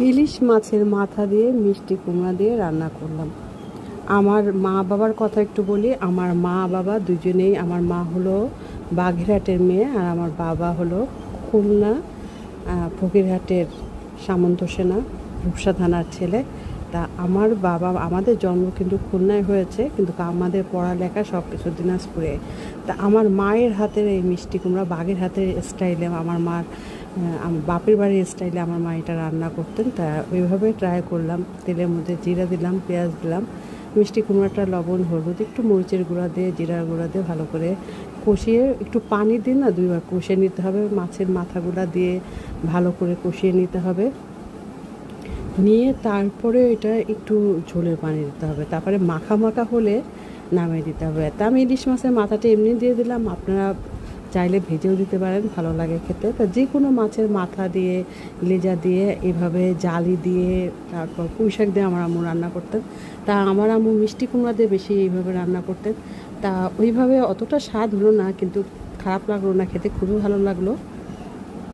ইলিশ মাছের মাথা দিয়ে মিষ্টি কুমড়া দিয়ে রান্না করলাম। আমার মা বাবার কথা একটু বলি। আমার মা বাবা দুজনেই, আমার মা হলো বাগেরহাটের মেয়ে আর আমার বাবা হলো খুলনা ফকিরহাটের সামন্ত সেনা রূপসা থানার ছেলে। তা আমার বাবা, আমাদের জন্ম কিন্তু খুলনায় হয়েছে, কিন্তু আমাদের পড়ালেখা সব কিছু দিনাজপুরে। তা আমার মায়ের হাতের এই মিষ্টি কুমড়া বাগেরহাটের স্টাইলে, আমার মার বাপের বাড়ির স্টাইলে আমার মা এটা রান্না করতেন। তা ওইভাবে ট্রাই করলাম। তেলের মধ্যে জিরা দিলাম, পেঁয়াজ দিলাম, মিষ্টি কুমড়াটা লবণ হলুদ একটু মরিচের গুঁড়া দিয়ে জিরার গুঁড়া দিয়ে ভালো করে কষিয়ে, একটু পানি দিয়ে না দুইবার কষিয়ে নিতে হবে। মাছের মাথাগুলা দিয়ে ভালো করে কষিয়ে নিতে হবে, নিয়ে তারপরে এটা একটু ঝোলের পানি দিতে হবে। তারপরে মাখা মাখা হলে নামিয়ে দিতে হবে। তা আমি ইলিশ মাছের মাথাটা এমনি দিয়ে দিলাম, আপনারা চাইলে ভেজেও দিতে পারেন, ভালো লাগে খেতে। তা যে কোনো মাছের মাথা দিয়ে, লেজা দিয়ে, এভাবে জালি দিয়ে, তারপর পুঁই শাক দিয়ে আমার আম্মু রান্না করতেন। তা আমার আম্মু মিষ্টি কুমড়া দিয়ে বেশি এইভাবে রান্না করতেন। তা ওইভাবে অতটা স্বাদ হলো না, কিন্তু খারাপ লাগলো না, খেতে খুবই ভালো লাগলো।